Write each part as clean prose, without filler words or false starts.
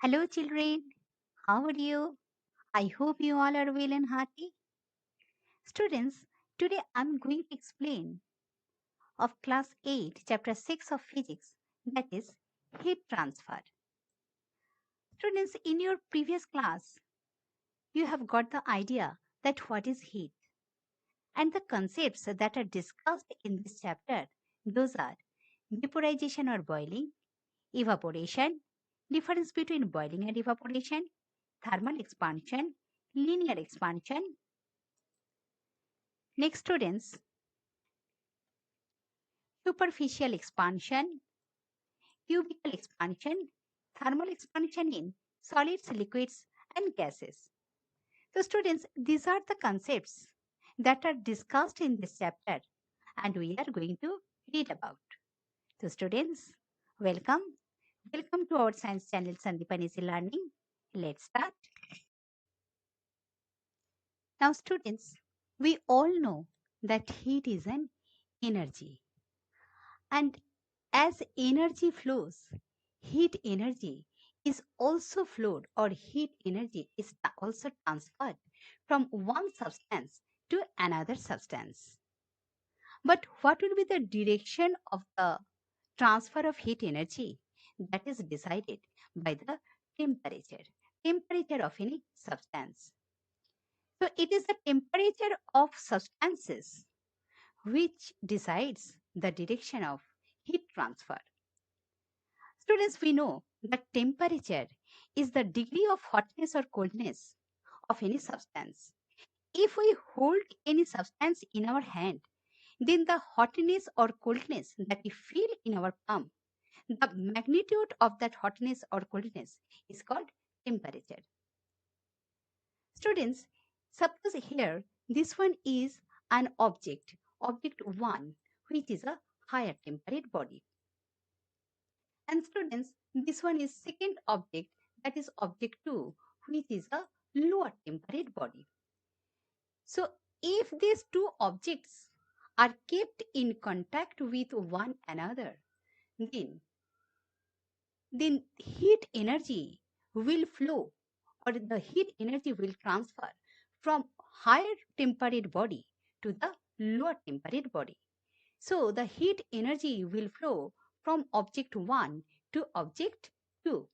Hello, children. How are you? I hope you all are well and hearty. Students, today I'm going to explain of class 8, chapter 6 of physics, that is heat transfer. Students, in your previous class, you have got the idea that what is heat and the concepts that are discussed in this chapter. Those are vaporization or boiling, evaporation, difference between boiling and evaporation, thermal expansion, linear expansion. Next, students, superficial expansion, cubical expansion, thermal expansion in solids, liquids, and gases. So, students, these are the concepts that are discussed in this chapter and we are going to read about. So, students, welcome. Welcome to our science channel Sandeepan E.learning. Let's start. Now, students, we all know that heat is an energy. And as energy flows, heat energy is also flowed or heat energy is also transferred from one substance to another substance. But what will be the direction of the transfer of heat energy? That is decided by the temperature of any substance. So it is the temperature of substances which decides the direction of heat transfer. Students, we know that temperature is the degree of hotness or coldness of any substance. If we hold any substance in our hand, then the hotness or coldness that we feel in our palm, the magnitude of that hotness or coldness is called temperature. Students, suppose here this one is an object 1, which is a higher temperate body. And students, this one is second object, that is object 2, which is a lower temperate body. So if these two objects are kept in contact with one another, then heat energy will flow or the heat energy will transfer from higher temperate body to the lower temperate body. So the heat energy will flow from object 1 to object 2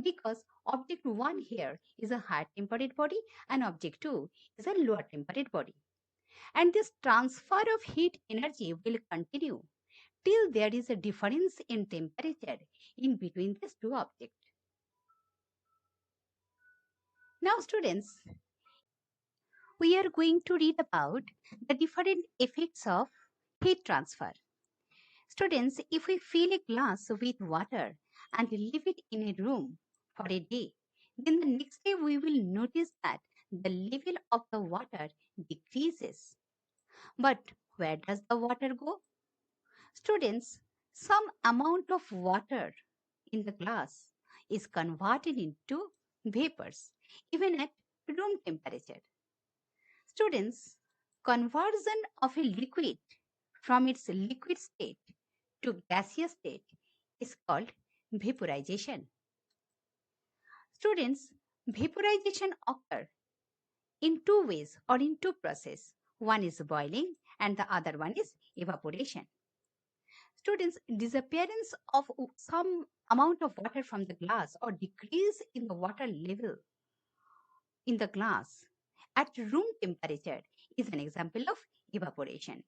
because object 1 here is a higher temperate body and object 2 is a lower temperate body. And this transfer of heat energy will continue till there is a difference in temperature in between these two objects. Now students, we are going to read about the different effects of heat transfer. Students, if we fill a glass with water and leave it in a room for a day, then the next day we will notice that the level of the water decreases. But where does the water go? Students, some amount of water in the glass is converted into vapors even at room temperature. Students, conversion of a liquid from its liquid state to gaseous state is called vaporization. Students, vaporization occurs in two ways or in two processes. One is boiling and the other one is evaporation. Students, disappearance of some amount of water from the glass or decrease in the water level in the glass at room temperature is an example of evaporation.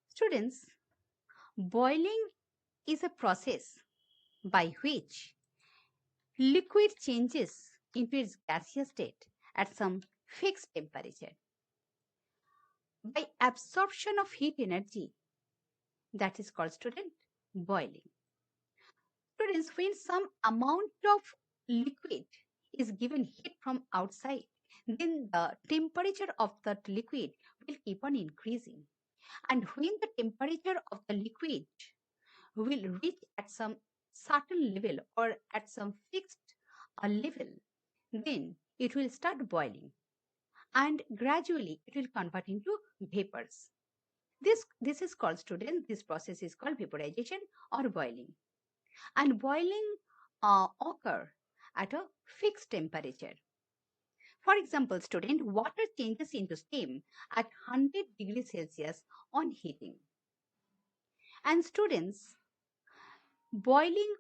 Students, boiling is a process by which liquid changes into its gaseous state at some fixed temperature. By absorption of heat energy, that is called student boiling. Students, when some amount of liquid is given heat from outside, then the temperature of that liquid will keep on increasing. And when the temperature of the liquid will reach at some certain level or at some fixed level, then it will start boiling and gradually it will convert into vapors. This is called students, this process is called vaporization or boiling. And boiling occur at a fixed temperature. For example, student, water changes into steam at 100 degrees Celsius on heating. And students, boiling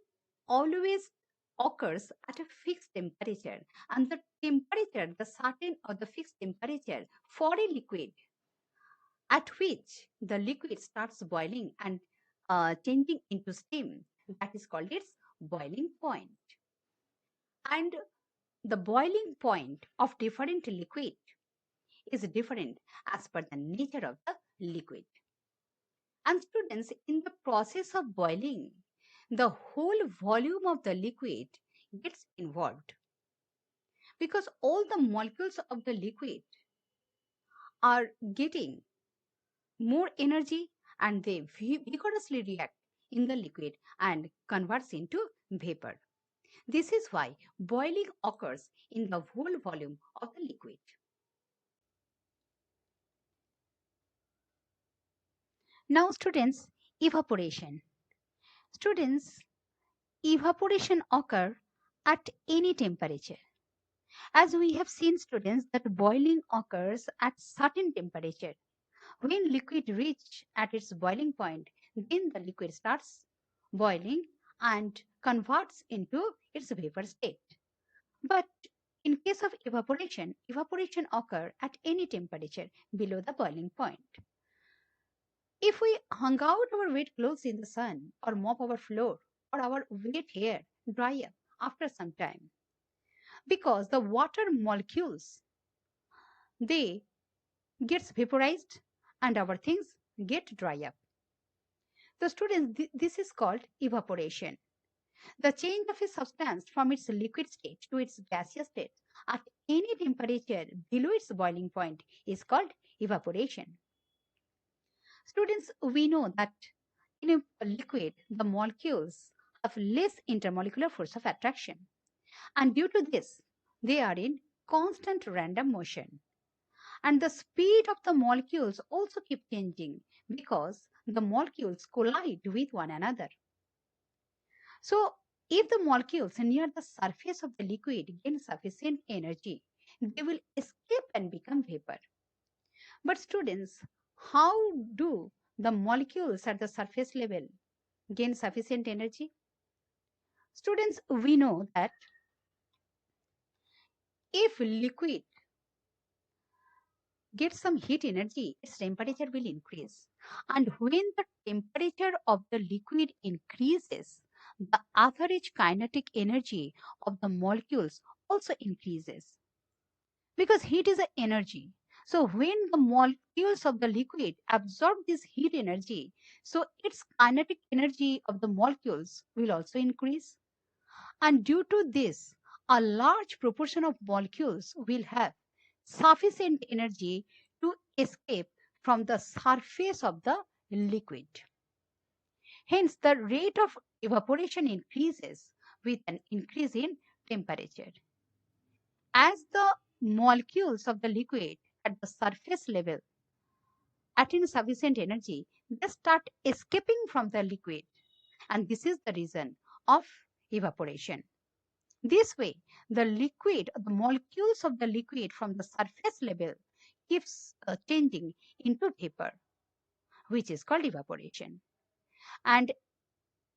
always occurs at a fixed temperature, and the temperature, the certain or the fixed temperature for a liquid at which the liquid starts boiling and changing into steam, that is called its boiling point. And the boiling point of different liquid is different as per the nature of the liquid. And students, in the process of boiling, the whole volume of the liquid gets involved because all the molecules of the liquid are getting more energy and they vigorously react in the liquid and converts into vapor. This is why boiling occurs in the whole volume of the liquid. Now students, evaporation. Students, evaporation occur at any temperature. As we have seen students that boiling occurs at certain temperature. When liquid reach at its boiling point, then the liquid starts boiling and converts into its vapor state. But in case of evaporation, evaporation occur at any temperature below the boiling point. If we hung out our wet clothes in the sun or mop our floor or our wet hair dry up after some time, because the water molecules, they gets vaporized and our things get dry up. The students, this is called evaporation. The change of a substance from its liquid state to its gaseous state at any temperature below its boiling point is called evaporation. Students, we know that in a liquid, the molecules have less intermolecular force of attraction. And due to this, they are in constant random motion. And the speed of the molecules also keep changing because the molecules collide with one another. So if the molecules near the surface of the liquid gain sufficient energy, they will escape and become vapor. But students, how do the molecules at the surface level gain sufficient energy? Students, we know that if liquid gets some heat energy, its temperature will increase. And when the temperature of the liquid increases, the average kinetic energy of the molecules also increases. Because heat is an energy. So when the molecules of the liquid absorb this heat energy, so its kinetic energy of the molecules will also increase. And due to this, a large proportion of molecules will have sufficient energy to escape from the surface of the liquid. Hence, the rate of evaporation increases with an increase in temperature. As the molecules of the liquid at the surface level attain sufficient energy, they start escaping from the liquid. And this is the reason of evaporation. This way, the molecules of the liquid from the surface level keeps changing into vapor, which is called evaporation. And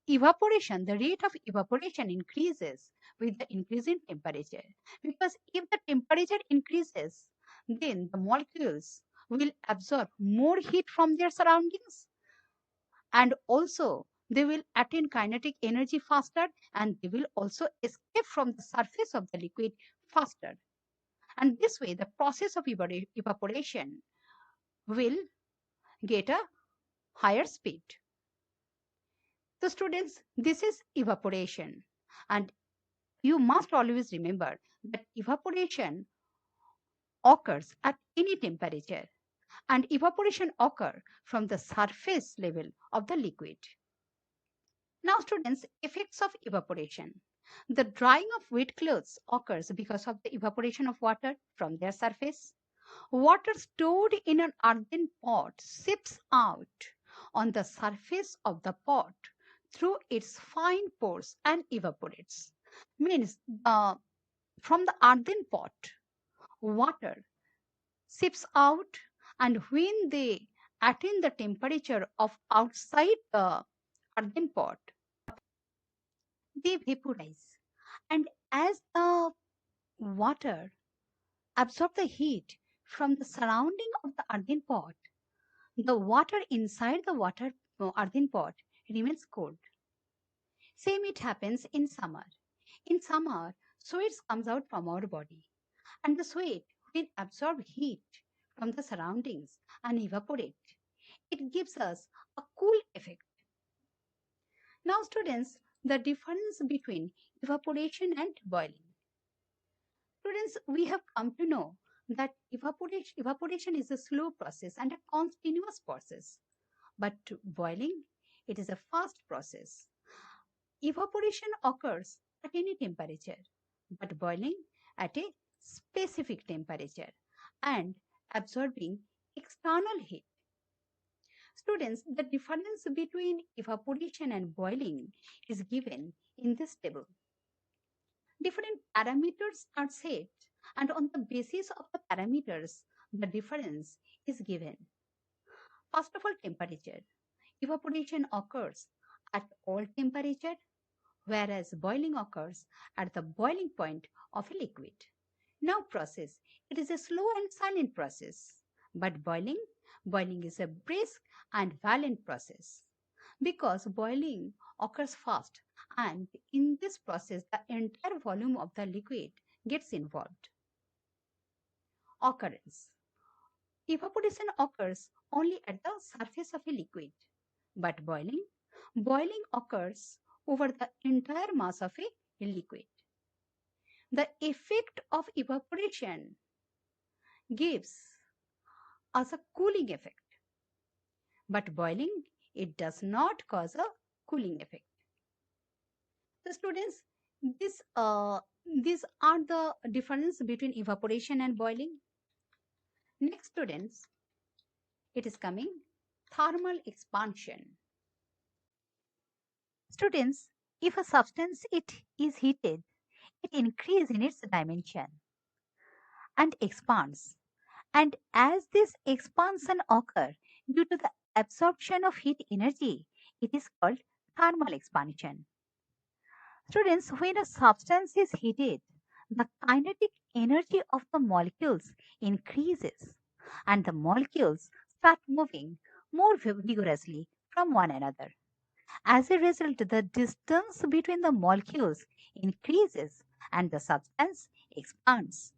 evaporation, the rate of evaporation increases with the increase in temperature. Because if the temperature increases, then the molecules will absorb more heat from their surroundings, and also they will attain kinetic energy faster, and they will also escape from the surface of the liquid faster. And this way, the process of evaporation will get a higher speed. So students, this is evaporation. And you must always remember that evaporation occurs at any temperature, and evaporation occurs from the surface level of the liquid. Now students, effects of evaporation. The drying of wet clothes occurs because of the evaporation of water from their surface. Water stored in an earthen pot seeps out on the surface of the pot through its fine pores and evaporates. Means from the earthen pot, water seeps out, and when they attain the temperature of outside the earthen pot, they vaporize. And as the water absorb the heat from the surrounding of the earthen pot, the water inside the earthen pot remains cold. Same it happens in summer. In summer, sweat comes out from our body, and the sweat will absorb heat from the surroundings and evaporate. It gives us a cool effect. Now, students, the difference between evaporation and boiling. Students, we have come to know that evaporation is a slow process and a continuous process. But boiling, it is a fast process. Evaporation occurs at any temperature, but boiling at a specific temperature and absorbing external heat. Students, the difference between evaporation and boiling is given in this table. Different parameters are set, and on the basis of the parameters, the difference is given. First of all, temperature. Evaporation occurs at all temperature, whereas boiling occurs at the boiling point of a liquid. Now process. It is a slow and silent process, but boiling is a brisk and violent process because boiling occurs fast, and in this process the entire volume of the liquid gets involved. Occurrence. Evaporation occurs only at the surface of a liquid, but boiling occurs over the entire mass of a liquid. The effect of evaporation gives us a cooling effect, but boiling, it does not cause a cooling effect. So students, this these are the difference between evaporation and boiling. Next, students, it is coming thermal expansion. Students, if a substance it is heated, it increases in its dimension and expands. And as this expansion occurs due to the absorption of heat energy, it is called thermal expansion. Students, when a substance is heated, the kinetic energy of the molecules increases and the molecules start moving more vigorously from one another. As a result, the distance between the molecules increases and the substance expands.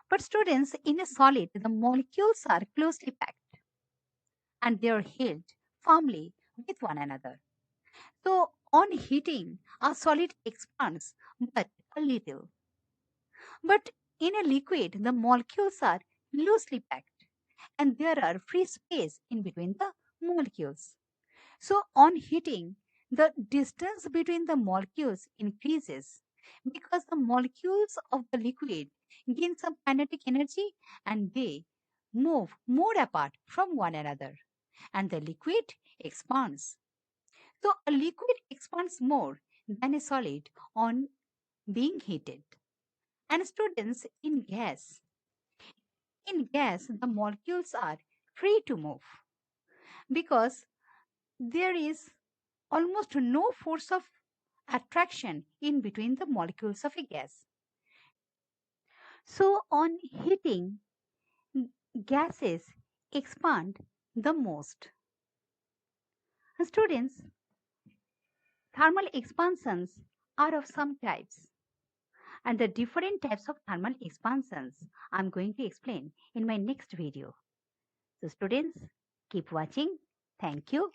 But students, in a solid, the molecules are closely packed and they are held firmly with one another. So, on heating, a solid expands but a little. But in a liquid, the molecules are loosely packed and there are free space in between the molecules. So, on heating, the distance between the molecules increases because the molecules of the liquid gain some kinetic energy and they move more apart from one another and the liquid expands. So, a liquid expands more than a solid on being heated. And students, in gas, the molecules are free to move because there is almost no force of attraction in between the molecules of a gas. So, on heating, gases expand the most. Students, thermal expansions are of some types, and the different types of thermal expansions I'm going to explain in my next video. So, students, keep watching. Thank you.